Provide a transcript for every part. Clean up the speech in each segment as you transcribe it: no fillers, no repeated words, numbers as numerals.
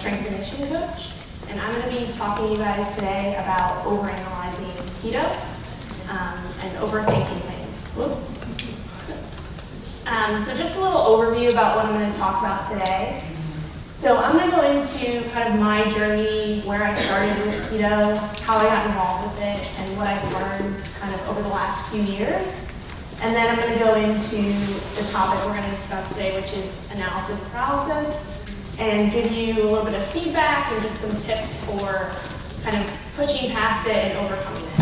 strength and conditioning coach, and I'm going to be talking to you guys today about overanalyzing keto and overthinking things. So just a little overview about what I'm going to talk about today. So I'm going to go into kind of my journey, where I started with keto, how I got involved with it, and what I've learned kind of over the last few years. And then I'm going to go into the topic we're going to discuss today, which is analysis paralysis, and give you a little bit of feedback and just some tips for kind of pushing past it and overcoming it.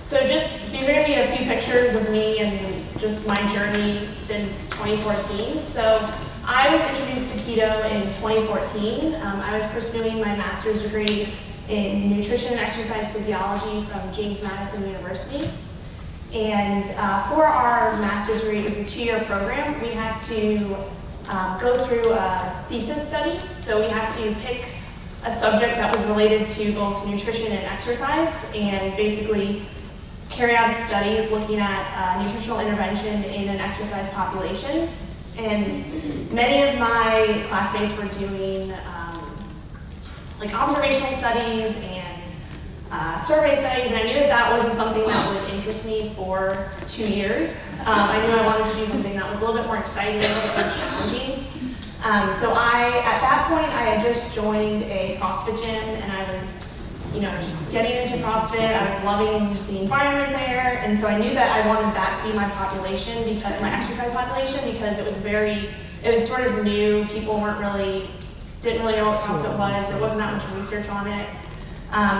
So these are going to be a few pictures of me and just my journey since 2014. So I was introduced to keto in 2014. I was pursuing my master's degree in nutrition and exercise physiology from James Madison University. And for our master's degree, it was a 2-year program. We had to go through a thesis study. So we had to pick a subject that was related to both nutrition and exercise, and basically carry out a study looking at nutritional intervention in an exercise population. And many of my classmates were doing like observational studies and survey studies, and I knew that wasn't something that would interest me for 2 years. I knew I wanted to do something that was a little bit more exciting and challenging. So at that point, I had just joined a CrossFit gym, and I was, just getting into CrossFit. I was loving the environment there, and so I knew that I wanted that to be my population, because my exercise population, because it was sort of new. People didn't really know what CrossFit was. There wasn't that much research on it.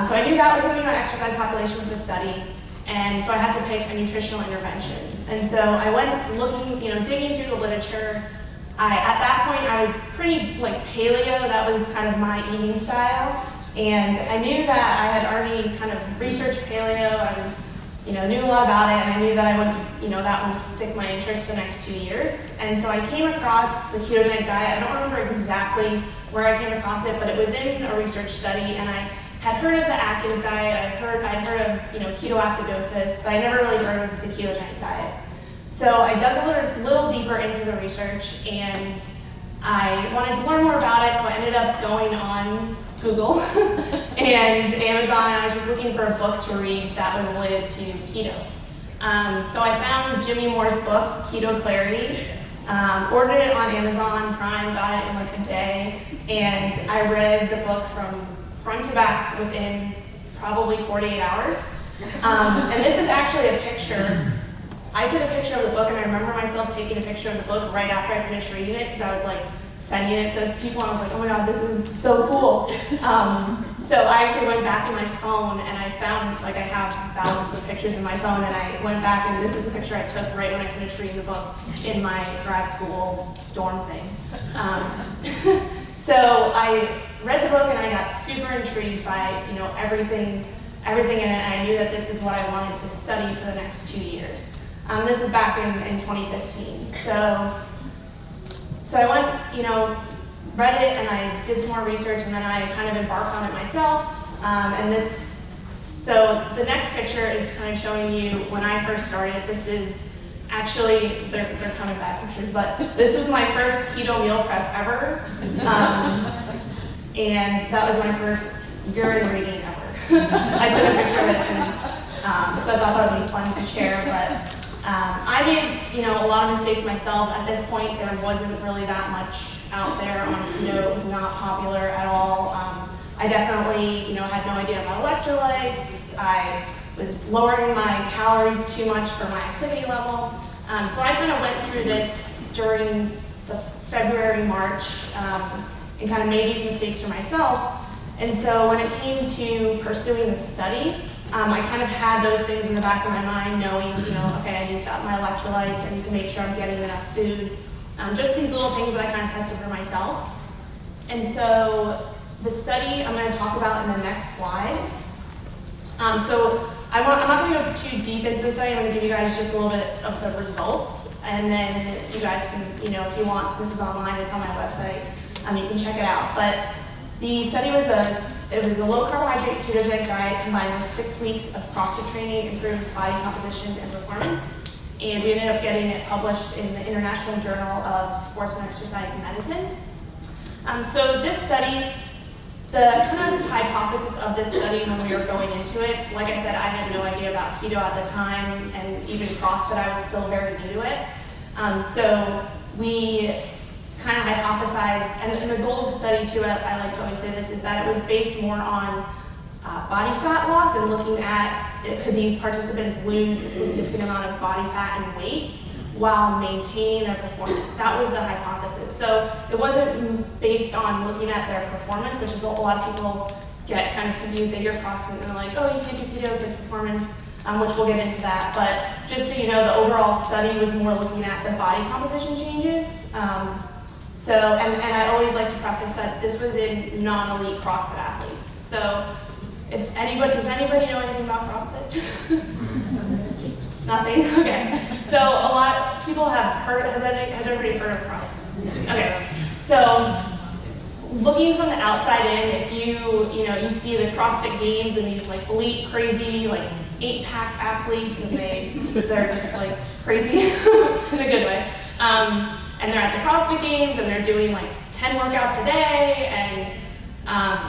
So I knew that was going to be my exercise population for the study, and so I had to pick a nutritional intervention. And so I went looking, digging through the literature. At that point, I was pretty paleo. That was kind of my eating style, and I knew that I had already kind of researched paleo. I was, knew a lot about it, and I knew that I would, that would stick my interest the next 2 years. And so I came across the ketogenic diet. I don't remember exactly where I came across it, but it was in a research study, and I had heard of the Atkins diet. I'd heard of ketoacidosis, but I never really heard of the ketogenic diet. So I dug a little deeper into the research, and I wanted to learn more about it. So I ended up going on Google and Amazon. I was just looking for a book to read that was related to keto. So I found Jimmy Moore's book, Keto Clarity. Ordered it on Amazon Prime, got it in a day, and I read the book from front to back within probably 48 hours. And this is actually a picture. I took a picture of the book, and I remember myself taking a picture of the book right after I finished reading it, because I was sending it to people, and I was like, oh my god, this is so cool. So I actually went back in my phone, and I found, I have thousands of pictures in my phone, and I went back, and this is the picture I took right when I finished reading the book in my grad school dorm thing. So I read the book, and I got super intrigued by everything in it, and I knew that this is what I wanted to study for the next 2 years. This was back in 2015. So I went, read it, and I did some more research, and then I kind of embarked on it myself. So the next picture is kind of showing you when I first started. This is actually, they're kind of bad pictures, but this is my first keto meal prep ever. And that was my first urine reading ever. I took a picture of it, and so I thought that would be fun to share. But I made, a lot of mistakes myself. At this point, there wasn't really that much out there on keto. It was not popular at all. I definitely, had no idea about electrolytes. I was lowering my calories too much for my activity level. So I kind of went through this during the February, March, and kind of made these mistakes for myself. And so when it came to pursuing the study, I kind of had those things in the back of my mind, knowing, okay, I need to up my electrolytes, I need to make sure I'm getting enough food. Just these little things that I kind of tested for myself. And so the study I'm going to talk about in the next slide. So I'm not going to go too deep into the study. I'm going to give you guys just a little bit of the results, and then you guys can, if you want, this is online, it's on my website, you can check it out. But the study was a low carbohydrate ketogenic diet combined with 6 weeks of CrossFit training, improves body composition and performance. And we ended up getting it published in the International Journal of Sports and Exercise Medicine. So this study, the kind of hypothesis of this study when we were going into it, like I said, I had no idea about keto at the time, and even CrossFit, I was still very new to it. So we kind of hypothesized, and the goal of the study too, I like to always say this, is that it was based more on body fat loss and looking at could these participants lose a significant amount of body fat and weight while maintaining their performance. That was the hypothesis. So it wasn't based on looking at their performance, which is a lot of people get kind of confused. They hear CrossFit and they're like, oh, you can't do keto because performance, which we'll get into that. But just so you know, the overall study was more looking at the body composition changes. And I always like to preface that this was in non-elite CrossFit athletes. So if anybody, does anybody know anything about CrossFit? Nothing? Okay. So a lot of people have heard, has everybody heard of CrossFit? Okay. So looking from the outside in, if you see the CrossFit Games and these like elite, crazy, like 8-pack athletes, and they're just like crazy in a good way. And they're at the CrossFit Games and they're doing like 10 workouts a day, and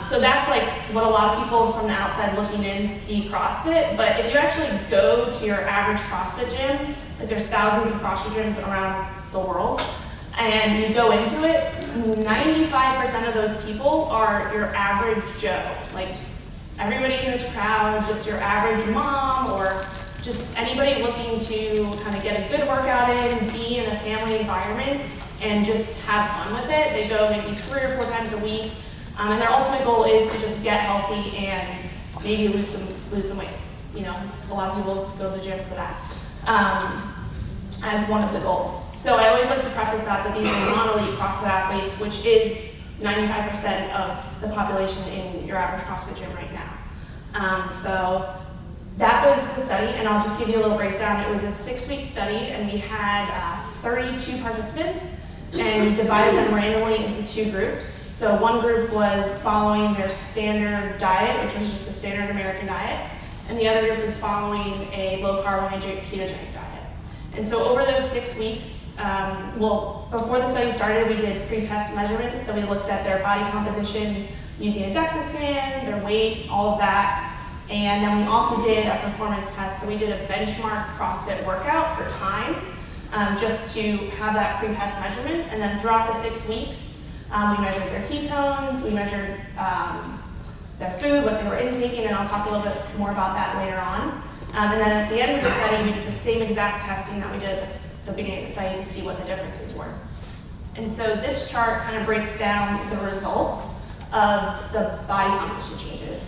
so that's like what a lot of people from the outside looking in see CrossFit. But if you actually go to your average CrossFit gym, like there's thousands of CrossFit gyms around the world, and you go into it, 95% of those people are your average Joe. Like everybody in this crowd, just your average mom or just anybody looking to kind of get a good workout in, be in a family environment, and just have fun with it. They go maybe 3 or 4 times a week, and their ultimate goal is to just get healthy and maybe lose some weight. A lot of people go to the gym for that as one of the goals. So I always like to preface that these are non-elite CrossFit athletes, which is 95% of the population in your average CrossFit gym right now. So that was the study, and I'll just give you a little breakdown. It was a 6-week study, and we had 32 participants, and we divided them randomly into 2 groups. So one group was following their standard diet, which was just the standard American diet, and the other group was following a low carbohydrate ketogenic diet. And so over those 6 weeks, before the study started, we did pre-test measurements. So we looked at their body composition using a DEXA scan, their weight, all of that. And then we also did a performance test. So we did a benchmark CrossFit workout for time, just to have that pre-test measurement. And then throughout the 6 weeks, we measured their ketones, we measured their food, what they were intaking, and I'll talk a little bit more about that later on. And then at the end of the study, we did the same exact testing that we did at the beginning of the study to see what the differences were. And so this chart kind of breaks down the results of the body composition changes.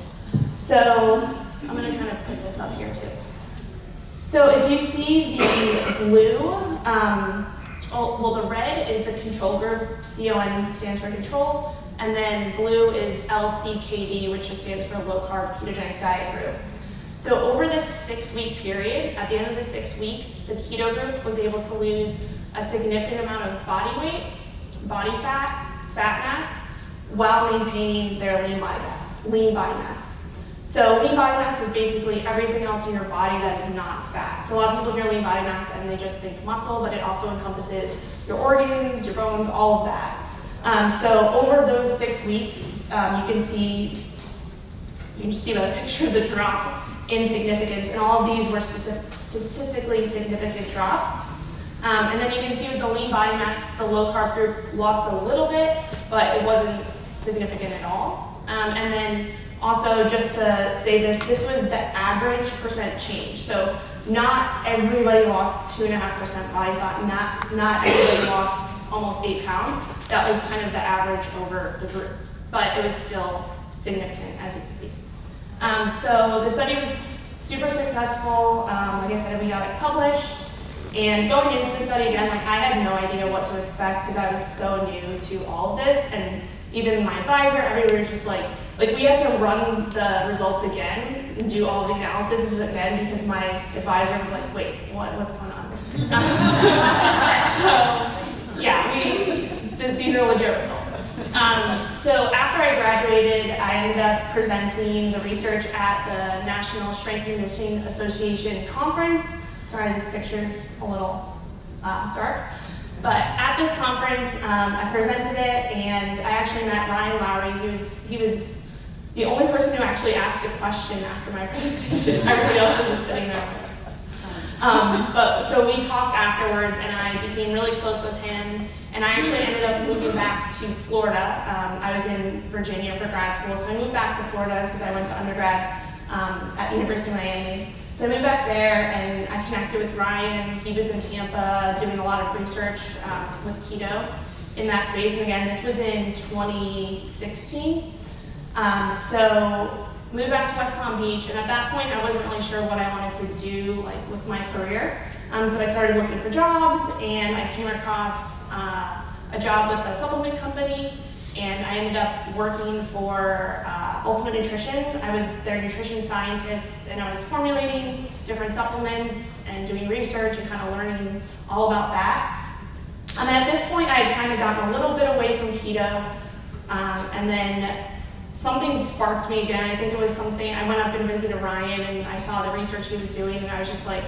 So I'm going to kind of put this up here too. So if you see the blue, the red is the control group, CON stands for control, and then blue is LCKD, which just stands for low carb ketogenic diet group. So over this 6-week period, at the end of the 6 weeks, the keto group was able to lose a significant amount of body weight, body fat, fat mass, while maintaining their lean body mass. So lean body mass is basically everything else in your body that is not fat. So a lot of people hear lean body mass and they just think muscle, but it also encompasses your organs, your bones, all of that. So over those 6 weeks, you can see by the picture the drop in significance, and all of these were statistically significant drops. And then you can see with the lean body mass, the low carb group lost a little bit, but it wasn't significant at all. And then also, just to say this was the average percent change. So not everybody lost 2.5% body fat, not everybody lost almost 8 pounds. That was kind of the average over the group, but it was still significant, as you can see. So the study was super successful. Like I said, we got it published. And going into the study again, I had no idea what to expect because I was so new to all of this. And even my advisor, everybody was just like we had to run the results again and do all the analysis again because my advisor was like, wait, what's going on? So yeah, these are legit results. So after I graduated, I ended up presenting the research at the National Strength and Conditioning Association conference. Sorry, this picture's a little dark. But at this conference, I presented it, and I actually met Ryan Lowry. He was the only person who actually asked a question after my presentation. Everybody else was just sitting there. So we talked afterwards, and I became really close with him. And I actually ended up moving back to Florida. I was in Virginia for grad school, so I moved back to Florida because I went to undergrad at the University of Miami. So I moved back there, and I connected with Ryan. He was in Tampa doing a lot of research with keto in that space. And again, this was in 2016. So moved back to West Palm Beach, and at that point, I wasn't really sure what I wanted to do with my career. So I started looking for jobs, and I came across a job with a supplement company, and I ended up working for Ultimate Nutrition. I was their nutrition scientist, and I was formulating different supplements and doing research and kind of learning all about that. And at this point, I had kind of gotten a little bit away from keto, and then something sparked me again. I think it was something, I went up and visited Ryan, and I saw the research he was doing, and I was just like,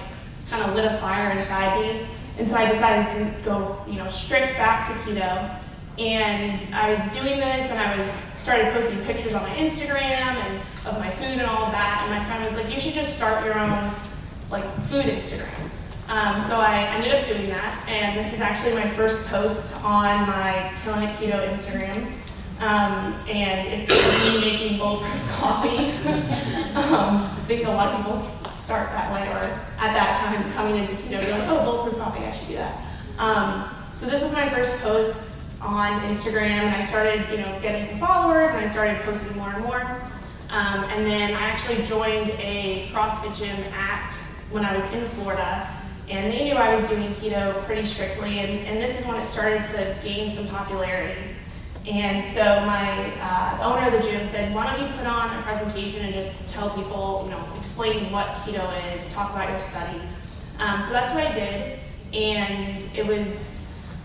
kind of lit a fire inside me. And so I decided to go, straight back to keto. And I was doing this, and I started posting pictures on my Instagram and of my food and all of that. And my friend was like, you should just start your own food Instagram. So I ended up doing that, and this is actually my first post on my Killin Keto Instagram. And it's me making bulletproof coffee. I think a lot of people start that way, or at that time coming into keto, be like, oh, bulletproof coffee, I should do that. So this was my first post on Instagram, and I started, getting some followers, and I started posting more and more. And then I actually joined a CrossFit gym when I was in Florida, and they knew I was doing keto pretty strictly, and this is when it started to gain some popularity. And so the owner of the gym said, why don't you put on a presentation and just tell people, explain what keto is, talk about your study. So that's what I did, and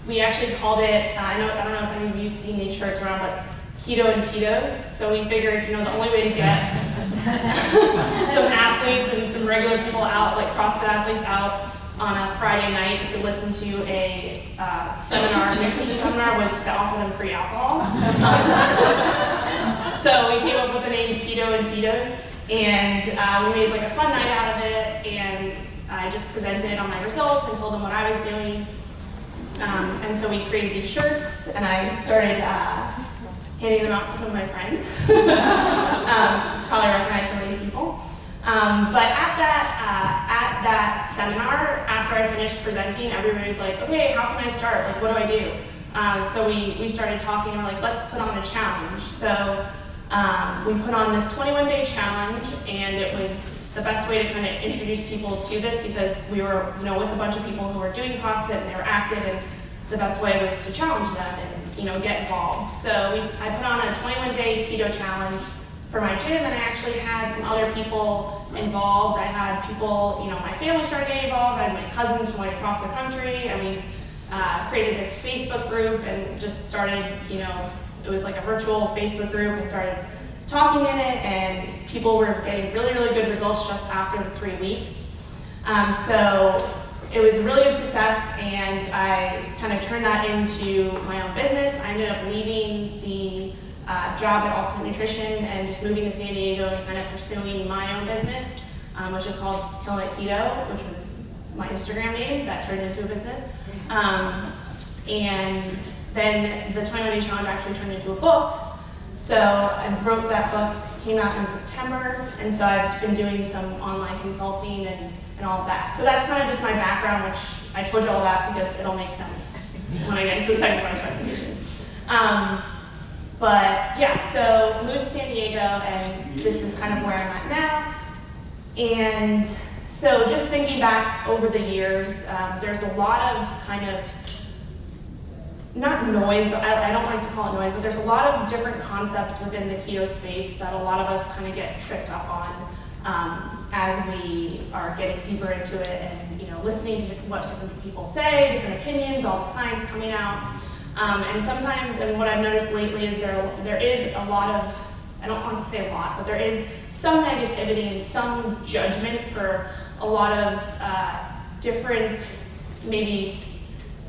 we actually called it, I don't know if any of you seen these shirts around, but Keto and Tito's. So we figured, the only way to get some athletes and some regular people out, like CrossFit athletes out on a Friday night to listen to a nutrition seminar was to offer them free alcohol. So we came up with the name Keto and Tito's, and we made a fun night out of it, and I just presented on my results and told them what I was doing. And so we created these shirts, and I started handing them out to some of my friends. Probably recognize some of these people. But at that seminar, after I finished presenting, everybody was like, okay, how can I start? What do I do? So we started talking, and we're like, let's put on a challenge. So we put on this 21-day challenge, and it was the best way to kind of introduce people to this, because we were with a bunch of people who were doing CrossFit, and they were active, and the best way was to challenge them and get involved. So I put on a 21-day keto challenge for my gym, and I actually had some other people involved. I had people, my family started getting involved. I had my cousins from across the country, and we created this Facebook group and just started, it was like a virtual Facebook group, and started talking in it, and people were getting really, really good results just after the 3 weeks. So it was a really good success, and I kind of turned that into my own business. I ended up leaving the job at Ultimate Nutrition and just moving to San Diego and kind of pursuing my own business, which is called Killin Keto, which was my Instagram name that turned into a business. And then the 21-day challenge actually turned into a book. So I wrote that book, came out in September, and so I've been doing some online consulting and all of that. So that's kind of just my background, which I told you all that because it'll make sense when I get into the second part of the presentation. But yeah, so moved to San Diego, and this is kind of where I'm at now. And so just thinking back over the years, there's a lot of kind of, not noise, but I don't like to call it noise, but there's a lot of different concepts within the keto space that a lot of us kind of get tripped up on as we are getting deeper into it, and listening to what different people say, different opinions, all the science coming out. And sometimes, and what I've noticed lately is there is a lot of, I don't want to say a lot, but there is some negativity and some judgment for a lot of different maybe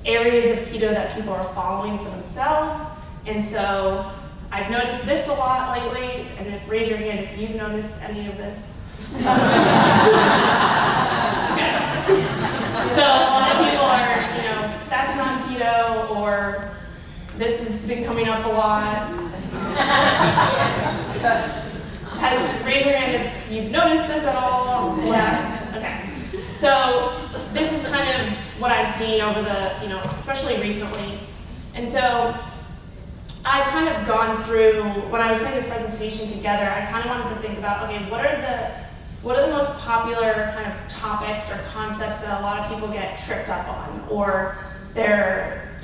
areas of keto that people are following for themselves. And so I've noticed this a lot lately, and just raise your hand if you've noticed any of this. Okay. So a lot of people are, that's not keto, or this has been coming up a lot. Raise your hand if you've noticed this at all. Yes. Okay. So this is kind of what I've seen over the, especially recently. And so I've kind of gone through, when I was putting this presentation together, I kind of wanted to think about, okay, what are the most popular kind of topics or concepts that a lot of people get tripped up on, or they're,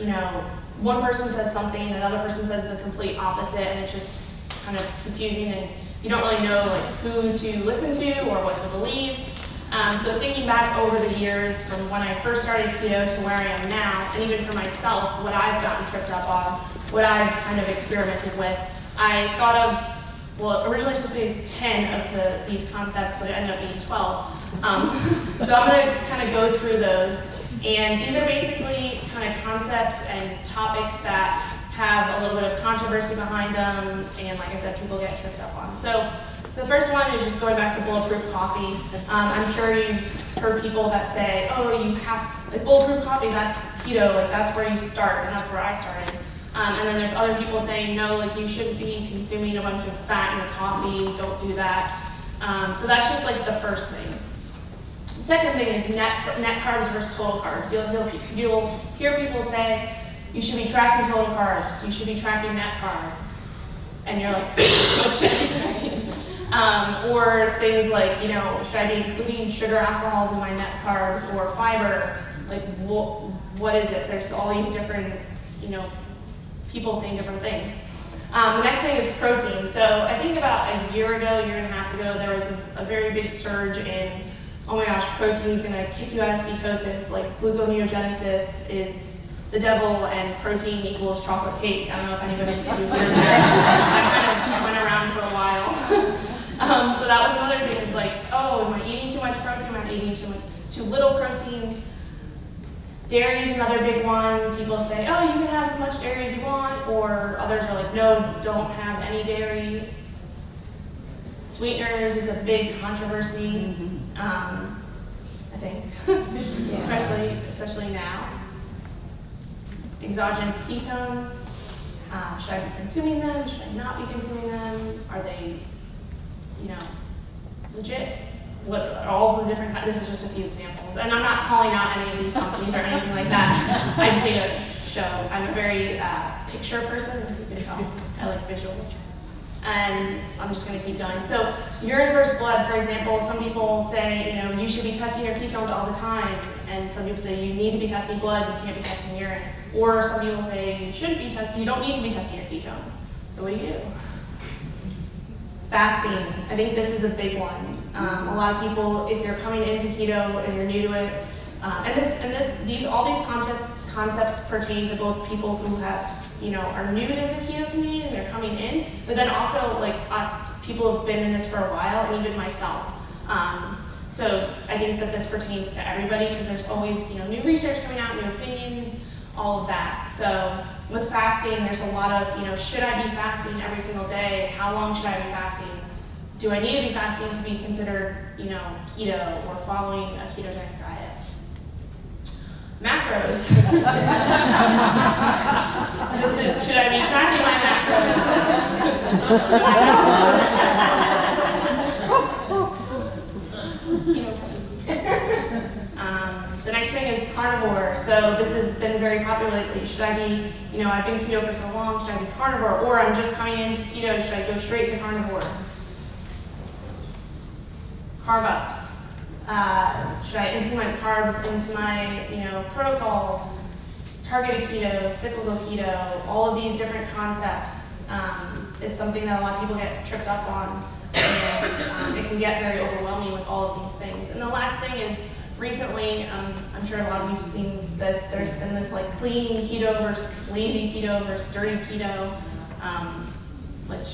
one person says something, another person says the complete opposite, and it's just kind of confusing, and you don't really know who to listen to or what to believe. So thinking back over the years from when I first started keto to where I am now, and even for myself, what I've gotten tripped up on, what I've kind of experimented with, I thought of, well, originally supposed to be 10 of these concepts, but it ended up being 12. So I'm going to kind of go through those. And these are basically kind of concepts and topics that have a little bit of controversy behind them, and like I said, people get tripped up on. So the first one is just going back to bulletproof coffee. I'm sure you've heard people that say, oh, you have, bulletproof coffee, that's keto, that's where you start, and that's where I started. And then there's other people saying, no, you shouldn't be consuming a bunch of fat in your coffee, don't do that. So that's just the first thing. The second thing is net carbs versus total carbs. You'll hear people say, you should be tracking total carbs, you should be tracking net carbs. And you're like, what should I be tracking? Or things like, should I be including sugar, alcohols in my net carbs, or fiber? What is it? There's all these different, people saying different things. The next thing is protein. So I think about a year and a half ago, there was a very big surge in, oh my gosh, protein's gonna kick you out of ketosis, gluconeogenesis is the devil, and protein equals chocolate cake. I don't know if anybody's heard that. I kind of went around for a while. So that was another thing. It's oh, am I eating too much protein? Am I eating too little protein? Dairy is another big one. People say, oh, you can have as much dairy as you want, or others are no, don't have any dairy. Sweeteners is a big controversy, I think, especially now. Exogenous ketones, should I be consuming them? Should I not be consuming them? Are they, legit? What are all the different, this is just a few examples. And I'm not calling out any of these companies or anything like that. I just need to show. I'm a very picture person, as you can tell. I like visuals. And I'm just going to keep going. So urine versus blood, for example, some people say, you should be testing your ketones all the time. And some people say you need to be testing blood, you can't be testing urine. Or some people say you don't need to be testing your ketones. So what do you do? Fasting. I think this is a big one. A lot of people, if you're coming into keto and you're new to it, all these concepts pertain to both people who have, are new to the keto community and they're coming in, but then also us, people who have been in this for a while, and even myself. So I think that this pertains to everybody because there's always, new research coming out, new opinions, all of that. So with fasting, there's a lot of, should I be fasting every single day? How long should I be fasting? Do I need to be fasting to be considered, keto or following a ketogenic diet? Macros. Should I be tracking my macros? The next thing is carnivore. So this has been very popular lately. Should I be, I've been keto for so long, should I be carnivore? Or I'm just coming into keto, should I go straight to carnivore? Carb ups. Should I implement carbs into my, protocol? Targeted keto, cyclical keto, all of these different concepts. It's something that a lot of people get tripped up on, and it can get very overwhelming with all of these things. And the last thing is, recently, I'm sure a lot of you have seen this, there's been this clean keto versus lazy keto versus dirty keto, which,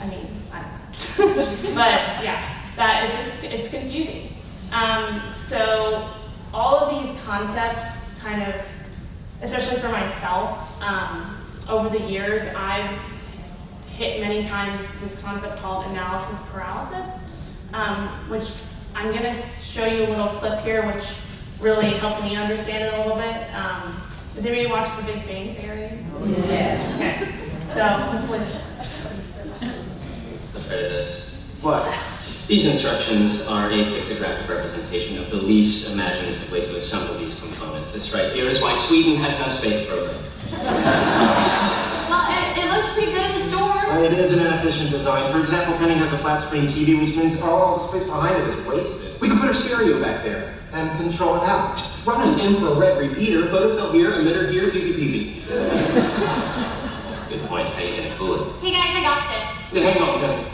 I don't know. But yeah. It's confusing. So all of these concepts kind of especially for myself, over the years, I've hit many times this concept called analysis paralysis, which I'm going to show you a little clip here, which really helped me understand it a little bit. Does anybody watch The Big Bang Theory? Yes. Okay. So hopefully. Afraid of this. What? These instructions are a pictographic representation of the least imaginative way to assemble these components. This right here is why Sweden has no space program. Well, it looks pretty good in the store. It is an inefficient design. For example, Penny has a flat screen TV, which means all the space behind it is wasted. We could put a stereo back there. And control it out. Run an infrared repeater, photocell here, emitter here, easy peasy. Good point. How you gonna cool it? Hey guys, I got this. Now, hang on, Kevin.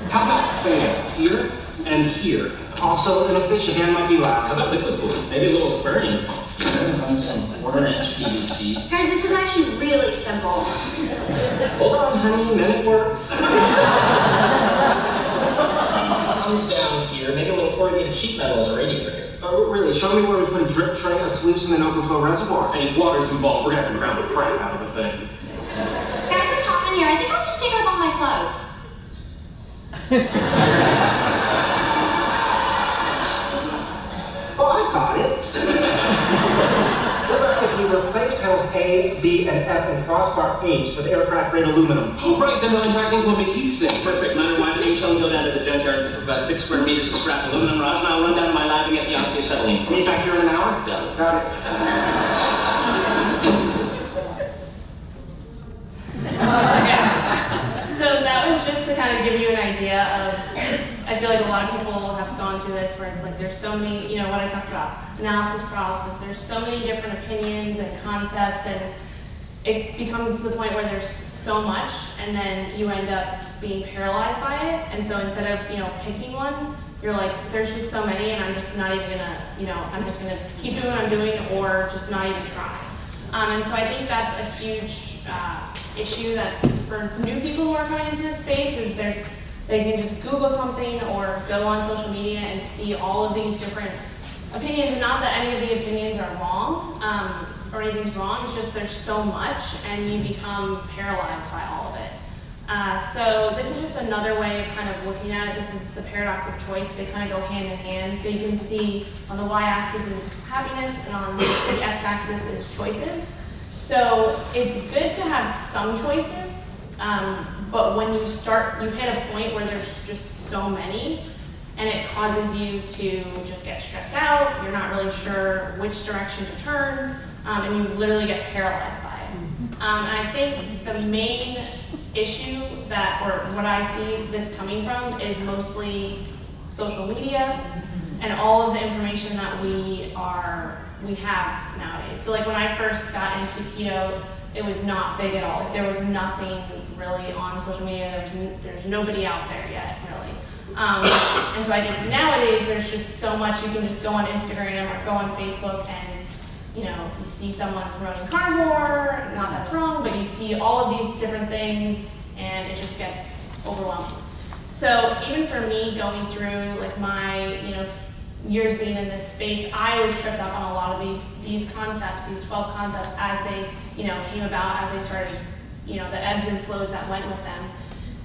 How about fans here and here? Also inefficient and might be How loud. about liquid cooling? Maybe a little burning pump. Run some orange PVC. Guys, this is actually really simple. Hold on, honey. Men at work. Comes down here. Maybe a little corrugated sheet metal as a radiator here. Oh, really? Show me where we put a drip tray, a sluice, and an overflow reservoir. And if water's involved, we're gonna have to ground the crap out of the thing. Guys, it's hot in here. I think I'll just take off all my clothes. Oh, I've got it. What about if you replace panels A, B, and F and crossbar H with aircraft-grade aluminum? Oh, right, then the entire thing will be heat sink. Perfect. Minor wine change. Shall we go down to the junkyard and pick up about 6 square meters of scrap aluminum, Raj, and I'll run down to my lab and get the acetylene. Meet back here in an hour? Done. Got it. So that was just to kind of give you an idea of, I feel like a lot of people have gone through this where it's like there's so many, you know, what I talked about, analysis paralysis, there's so many different opinions and concepts, and it becomes to the point where there's so much, and then you end up being paralyzed by it. And so instead of, you know, picking one, you're like, there's just so many, and I'm just not even gonna, you know, I'm just gonna keep doing what I'm doing or just not even try. And so I think that's a huge issue that's for new people who are coming into this space, is they can just Google something or go on social media and see all of these different opinions, and not that any of the opinions are wrong, or anything's wrong, it's just there's so much and you become paralyzed by all of it. So this is just another way of kind of looking at it. This is the paradox of choice. They kind of go hand in hand. So you can see on the y-axis is happiness, and on the x-axis is choices. So it's good to have some choices, but when you hit a point where there's just so many, and it causes you to just get stressed out, you're not really sure which direction to turn, and you literally get paralyzed by it. And I think the main issue or what I see this coming from is mostly social media and all of the information that we have nowadays. So like when I first got into keto, it was not big at all. Like, there was nothing really on social media. There's nobody out there yet, really. And so I think nowadays there's just so much. You can just go on Instagram or go on Facebook and, you know, you see someone's promoting carnivore, not that's wrong, but you see all of these different things and it just gets overwhelming. So even for me going through like my, you know, years being in this space, I was tripped up on a lot of these concepts, these 12 concepts as they, you know, came about, as they started, you know, the ebbs and flows that went with them.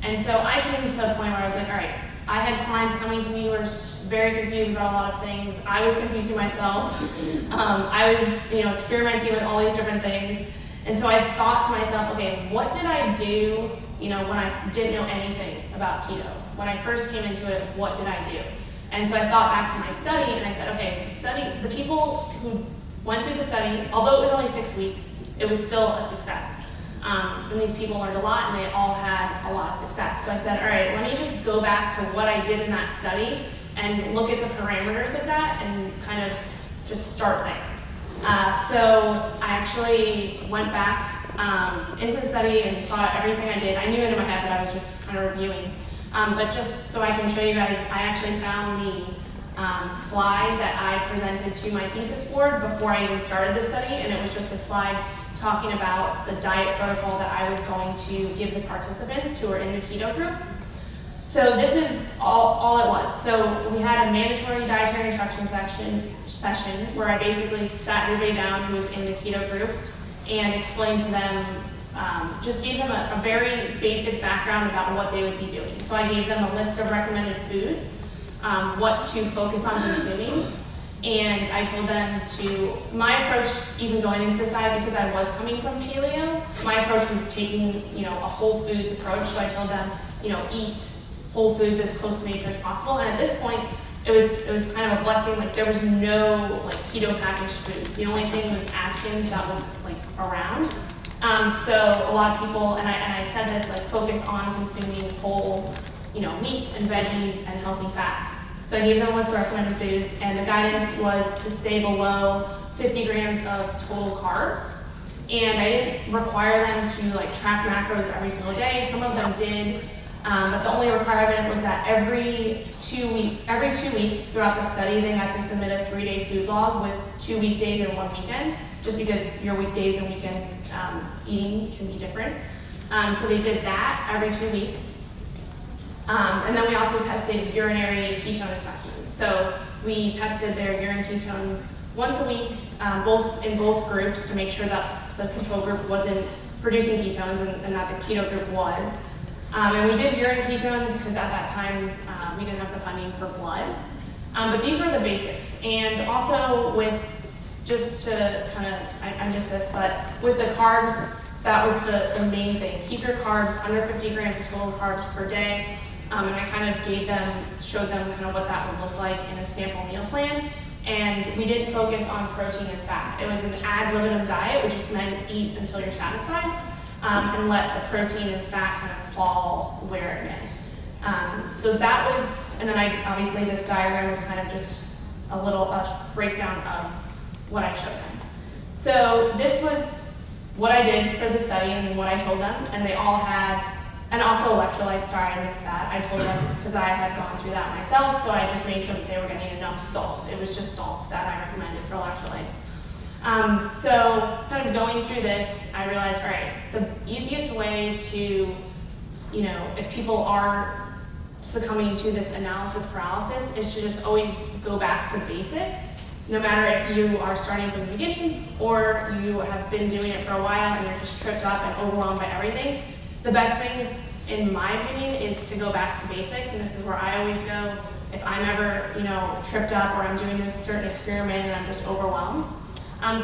And so I came to a point where I was like, all right, I had clients coming to me who were very confused about a lot of things. I was confusing myself. I was, you know, experimenting with all these different things. And so I thought to myself, okay, what did I do, you know, when I didn't know anything about keto? When I first came into it, what did I do? And so I thought back to my study, and I said, okay, the people who went through the study, although it was only 6 weeks, it was still a success. And these people learned a lot, and they all had a lot of success. So I said, all right, let me just go back to what I did in that study and look at the parameters of that and kind of just start there. So I actually went back into the study and saw everything I did. I knew it in my head, but I was just kind of reviewing. But just so I can show you guys, I actually found the slide that I presented to my thesis board before I even started the study, and it was just a slide talking about the diet protocol that I was going to give the participants who were in the keto group. So this is all it was. So we had a mandatory dietary instruction session where I basically sat everybody down who was in the keto group, and explained to them, just gave them a very basic background about what they would be doing. So I gave them a list of recommended foods, what to focus on consuming, and I told them to, my approach even going into this diet, because I was coming from paleo, my approach was taking, a whole foods approach. So I told them, eat whole foods as close to nature as possible. And at this point, it was kind of a blessing. Like there was no keto packaged foods. The only thing was Atkins that was around. So a lot of people, and I said this, focus on consuming whole, meats and veggies and healthy fats. So I gave them a list of recommended foods, and the guidance was to stay below 50 grams of total carbs. And I didn't require them to track macros every single day. Some of them did, but the only requirement was that every 2 weeks throughout the study, they had to submit a 3-day food log with 2 weekdays and 1 weekend, just because your weekdays and weekend eating can be different. So they did that every 2 weeks. And then we also tested urinary ketone assessments. So we tested their urine ketones once a week, in both groups, to make sure that the control group wasn't producing ketones and that the keto group was. And we did urine ketones because at that time we didn't have the funding for blood. But these were the basics. And also with, just to kind of, I missed this, but with the carbs, that was the main thing. Keep your carbs under 50 grams of total carbs per day. And I kind of showed them kind of what that would look like in a sample meal plan. And we didn't focus on protein and fat. It was an ad libitum diet, which just meant eat until you're satisfied, and let the protein and fat kind of fall where it may. So that was, and then obviously this diagram was kind of just a little breakdown of what I showed them. So this was what I did for the study and what I told them, and they all had, and also electrolytes, sorry I missed that. I told them, because I had gone through that myself, so I just made sure that they were getting enough salt. It was just salt that I recommended for electrolytes. So kind of going through this, I realized, all right, the easiest way to, if people are succumbing to this analysis paralysis is to just always go back to basics. No matter if you are starting from the beginning or you have been doing it for a while and you're just tripped up and overwhelmed by everything, the best thing, in my opinion, is to go back to basics, and this is where I always go if I'm ever, tripped up or I'm doing this certain experiment and I'm just overwhelmed.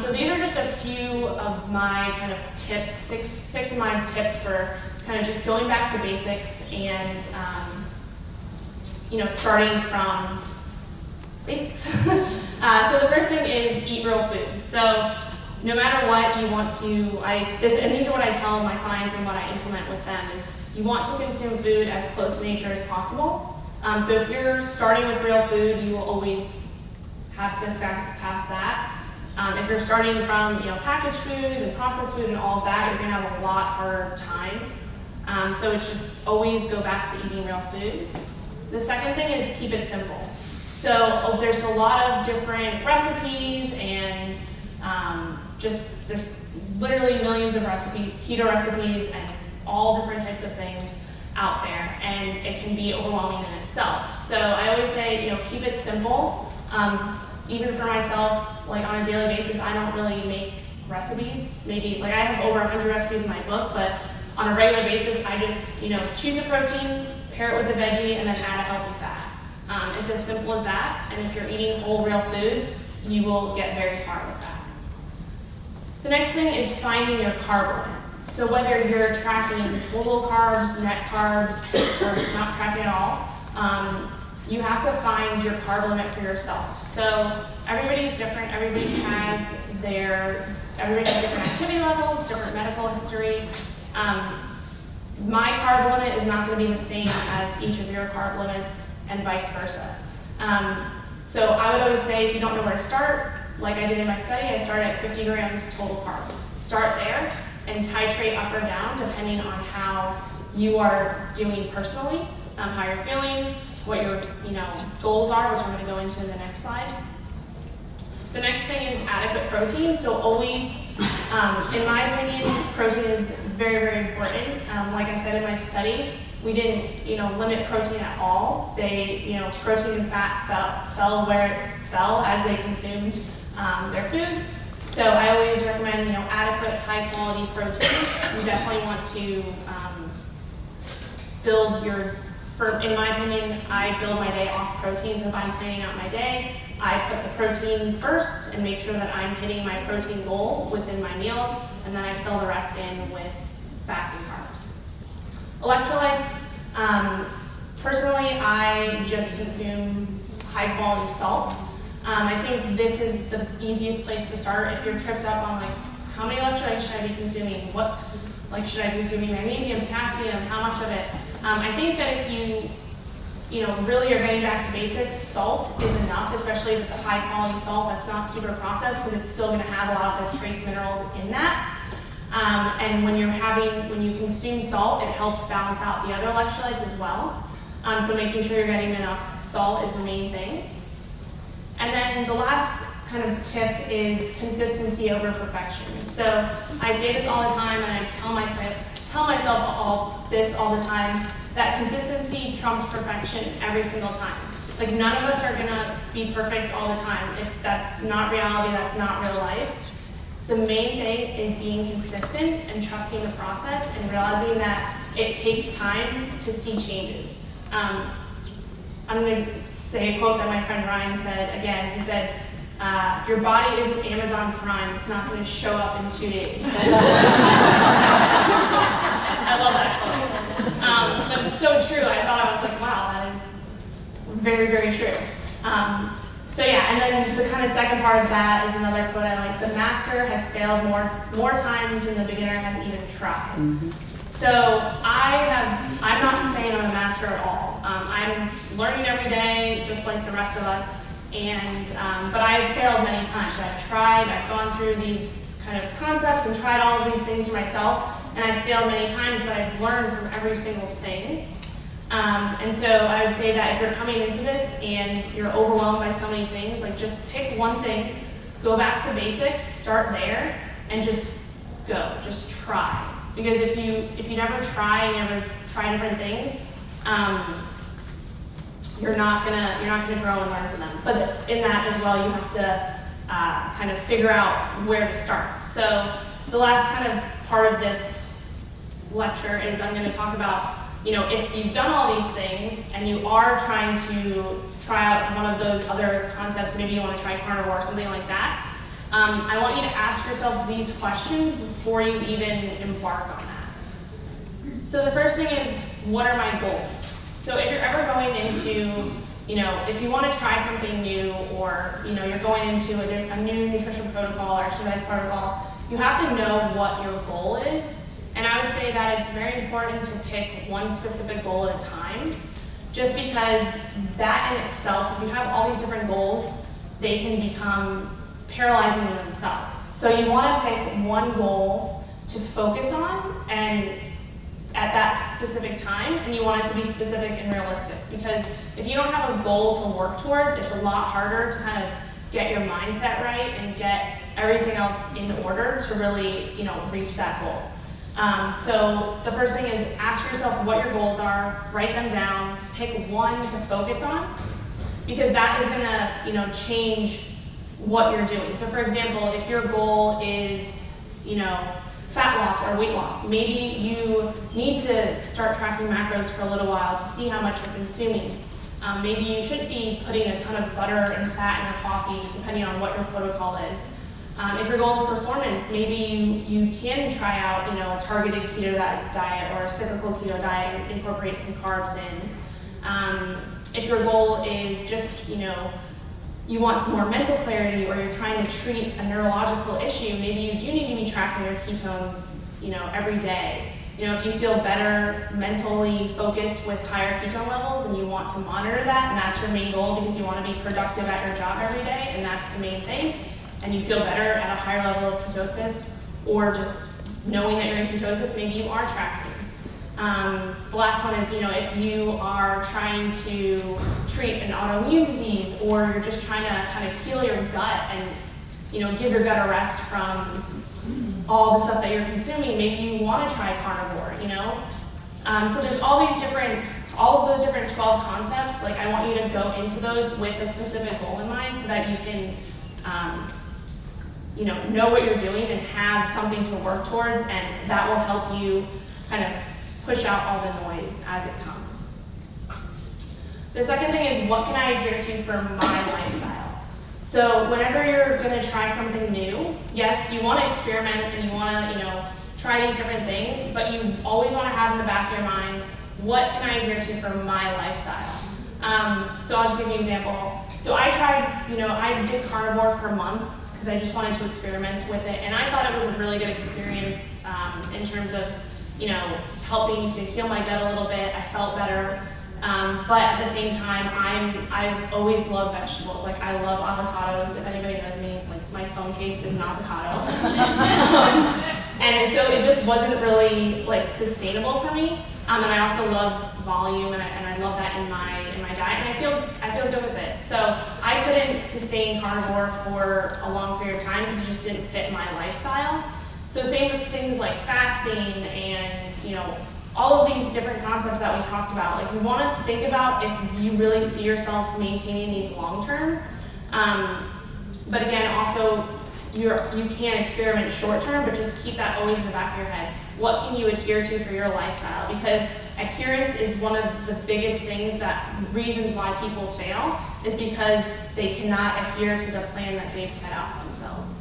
So these are just a few of my kind of tips, six of my tips for kind of just going back to basics and, starting from basics. So the first thing is eat real food. So no matter what you want to, and these are what I tell my clients and what I implement with them, is you want to consume food as close to nature as possible. So if you're starting with real food, you will always have success past that. If you're starting from packaged food and processed food and all of that, you're going to have a lot harder time. So it's just always go back to eating real food. The second thing is keep it simple. So there's a lot of different recipes and there's literally millions of recipes, keto recipes, and all different types of things out there, and it can be overwhelming in itself. So I always say, keep it simple. Even for myself, on a daily basis, I don't really make recipes. Maybe, I have over 100 recipes in my book, but on a regular basis, I just, choose a protein, pair it with a veggie, and then add a healthy fat. It's as simple as that, and if you're eating whole, real foods, you will get very far with that. The next thing is finding your carb limit. So whether you're tracking total carbs, net carbs, or not tracking at all, you have to find your carb limit for yourself. So everybody's different. Everybody has different activity levels, different medical history. My carb limit is not going to be the same as each of your carb limits, and vice versa. So I would always say, if you don't know where to start, like I did in my study, I started at 50 grams total carbs. Start there and titrate up or down depending on how you are doing personally, how you're feeling, what your goals are, which I'm going to go into in the next slide. The next thing is adequate protein. So always, in my opinion, protein is very, very important. Like I said in my study, we didn't, limit protein at all. They, protein and fat fell where it fell as they consumed their food. So I always recommend, adequate, high-quality protein. You definitely want to build in my opinion, I build my day off protein. So if I'm planning out my day, I put the protein first and make sure that I'm hitting my protein goal within my meals, and then I fill the rest in with fats and carbs. Electrolytes, personally, I just consume high-quality salt. I think this is the easiest place to start if you're tripped up on how many electrolytes should I be consuming? What should I be consuming? Magnesium, potassium, how much of it? I think that if you really are getting back to basics, salt is enough, especially if it's a high-quality salt that's not super processed, because it's still going to have a lot of the trace minerals in that. And when you consume salt, it helps balance out the other electrolytes as well. So making sure you're getting enough salt is the main thing. And then the last kind of tip is consistency over perfection. So I say this all the time, and I tell myself this all the time, that consistency trumps perfection every single time. None of us are gonna be perfect all the time. If that's not reality, that's not real life. The main thing is being consistent and trusting the process and realizing that it takes time to see changes. I'm gonna say a quote that my friend Ryan said again. He said, your body isn't Amazon Prime, it's not going to show up in 2 days. I love that quote. But it's so true. I thought, I was like, wow, that is very, very true. So yeah, and then the kind of second part of that is another quote I like. The master has failed more times than the beginner has even tried. Mm-hmm. So I'm not saying I'm a master at all. I'm learning every day, just like the rest of us. But I've failed many times. I've gone through these kind of concepts and tried all of these things for myself, and I've failed many times, but I've learned from every single thing. And so I would say that if you're coming into this and you're overwhelmed by so many things, just pick one thing, go back to basics, start there, and just go, just try. Because if you never try and never try different things, you're not gonna grow and learn from them. But in that as well, you have to kind of figure out where to start. So the last kind of part of this lecture is I'm going to talk about, if you've done all these things and you are trying to try out one of those other concepts, maybe you want to try carnivore or something like that, I want you to ask yourself these questions before you even embark on that. So the first thing is, what are my goals? So if you're ever going into, if you want to try something new, or, you're going into a new nutrition protocol or exercise protocol, you have to know what your goal is. And I would say that it's very important to pick one specific goal at a time, just because that in itself, if you have all these different goals, they can become paralyzing in themselves. So you want to pick one goal to focus on, and at that specific time, and you want it to be specific and realistic. Because if you don't have a goal to work toward, it's a lot harder to kind of get your mindset right and get everything else in order to really, reach that goal. So the first thing is ask yourself what your goals are, write them down, pick one to focus on, because that is gonna, change what you're doing. So for example, if your goal is, fat loss or weight loss, maybe you need to start tracking macros for a little while to see how much you're consuming. Maybe you shouldn't be putting a ton of butter and fat in your coffee, depending on what your protocol is. If your goal is performance, maybe you can try out, a targeted keto diet or a cyclical keto diet and incorporate some carbs in. If your goal is just, you want some more mental clarity, or you're trying to treat a neurological issue, maybe you do need to be tracking your ketones, every day. If you feel better mentally focused with higher ketone levels and you want to monitor that, and that's your main goal because you want to be productive at your job every day, and that's the main thing, and you feel better at a higher level of ketosis, or just knowing that you're in ketosis, maybe you are tracking. The last one is, if you are trying to treat an autoimmune disease, or you're just trying to kind of heal your gut and, give your gut a rest from all the stuff that you're consuming, maybe you want to try carnivore, So there's all of those different 12 concepts. I want you to go into those with a specific goal in mind so that you can, know what you're doing and have something to work towards, and that will help you kind of push out all the noise as it comes. The second thing is, what can I adhere to for my lifestyle? So whenever you're going to try something new, yes, you want to experiment and you want to, try these different things, but you always want to have in the back of your mind, what can I adhere to for my lifestyle? So I'll just give you an example. So I tried, I did carnivore for a month because I just wanted to experiment with it, and I thought it was a really good experience in terms of, helping to heal my gut a little bit. I felt better. But at the same time, I've always loved vegetables. Like, I love avocados. If anybody knows me, like, my phone case is an avocado. And so it just wasn't really like sustainable for me. And I also love volume, and I love that in my diet, and I feel good with it. So I couldn't sustain carnivore for a long period of time because it just didn't fit my lifestyle. So same with things like fasting and all of these different concepts that we talked about. Like, you want to think about if you really see yourself maintaining these long term. But again, also you can experiment short term, but just keep that always in the back of your head. What can you adhere to for your lifestyle? Because adherence is one of the biggest reasons why people fail, is because they cannot adhere to the plan that they've set out for themselves.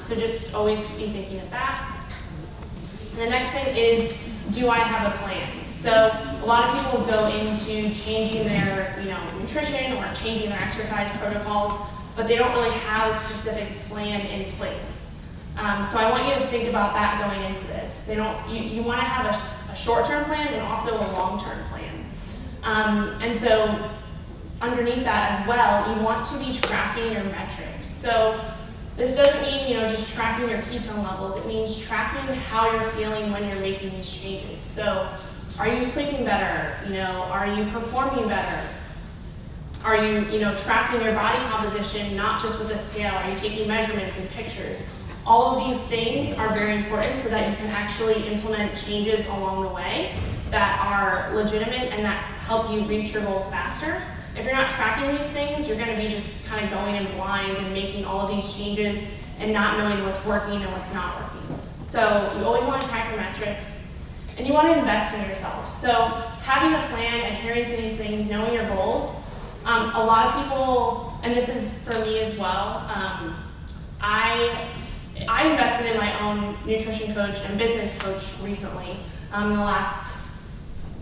So just always be thinking of that. And the next thing is, do I have a plan? So a lot of people go into changing their nutrition or changing their exercise protocols, but they don't really have a specific plan in place. So I want you to think about that going into this. You want to have a short-term plan and also a long-term plan. And so underneath that as well, you want to be tracking your metrics. So this doesn't mean just tracking your ketone levels. It means tracking how you're feeling when you're making these changes. So are you sleeping better? Are you performing better? Are you tracking your body composition, not just with a scale? Are you taking measurements and pictures? All of these things are very important so that you can actually implement changes along the way that are legitimate and that help you reach your goal faster. If you're not tracking these things, you're going to be just kind of going in blind and making all of these changes and not knowing what's working and what's not working. So you always want to track your metrics, and you want to invest in yourself. So having a plan, adhering to these things, knowing your goals. A lot of people, and this is for me as well, I invested in my own nutrition coach and business coach recently in the last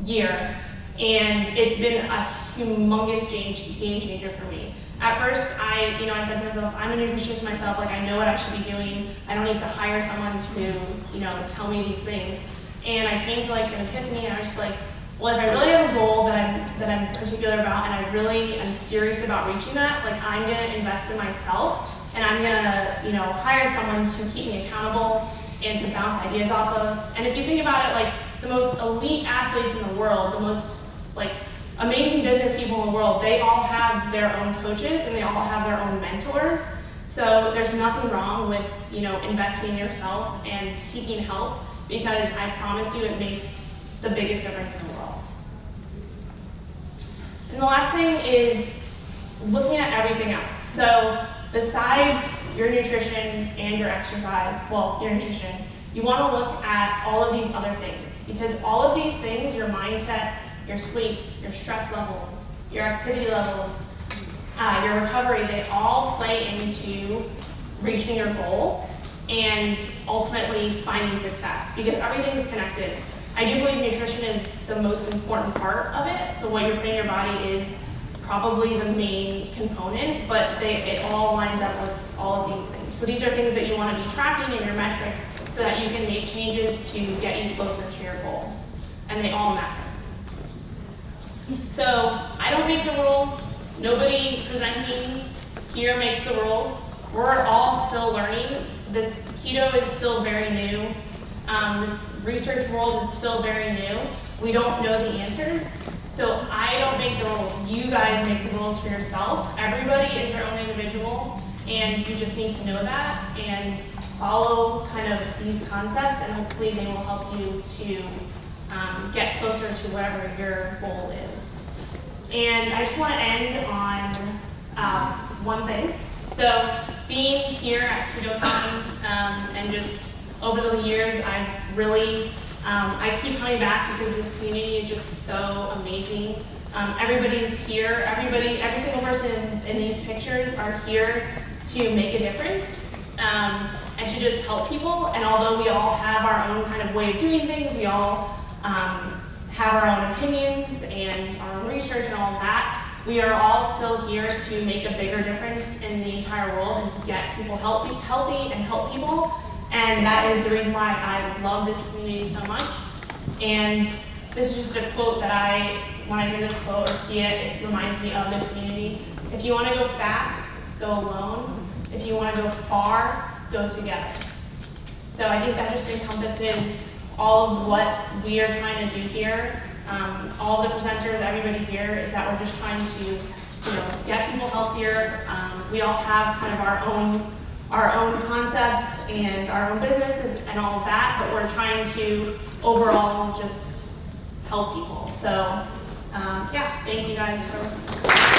year, and it's been a humongous game changer for me. At first, I said to myself, I'm a nutritionist myself, like, I know what I should be doing. I don't need to hire someone to, tell me these things. And I came to like an epiphany, and I was just like, well, if I really have a goal that I'm particular about, and I really am serious about reaching that, like, I'm gonna invest in myself, and I'm gonna, hire someone to keep me accountable and to bounce ideas off of. And if you think about it, like, the most elite athletes in the world, the most amazing business people in the world, they all have their own coaches and they all have their own mentors. So there's nothing wrong with investing in yourself and seeking help, because I promise you it makes the biggest difference in the world. And the last thing is looking at everything else. So besides your nutrition and your exercise, your nutrition, you want to look at all of these other things, because all of these things, your mindset, your sleep, your stress levels, your activity levels, your recovery, they all play into reaching your goal and ultimately finding success, because everything is connected. I do believe nutrition is the most important part of it. So what you're putting in your body is probably the main component, but it all lines up with all of these things. So these are things that you want to be tracking in your metrics so that you can make changes to get you closer to your goal. And they all matter. So I don't make the rules. Nobody presenting here makes the rules. We're all still learning. This keto is still very new. This research world is still very new. We don't know the answers. So I don't make the rules. You guys make the rules for yourself. Everybody is their own individual, and you just need to know that and follow kind of these concepts, and hopefully they will help you to get closer to whatever your goal is. And I just want to end on one thing. So being here at KetoCon and just over the years, I've really, I keep coming back because this community is just so amazing. Everybody is here. Every single person in these pictures are here to make a difference and to just help people. And although we all have our own kind of way of doing things, we all have our own opinions and our own research and all of that, we are all still here to make a bigger difference in the entire world and to get people healthy and help people. And that is the reason why I love this community so much. And this is just a quote that when I hear this quote or see it, it reminds me of this community. If you want to go fast, go alone. If you want to go far, go together. So I think that just encompasses all of what we are trying to do here. All the presenters, everybody here, is that we're just trying to, get people healthier. We all have kind of our own concepts and our own businesses and all of that, but we're trying to overall just help people. So, yeah, thank you guys for listening.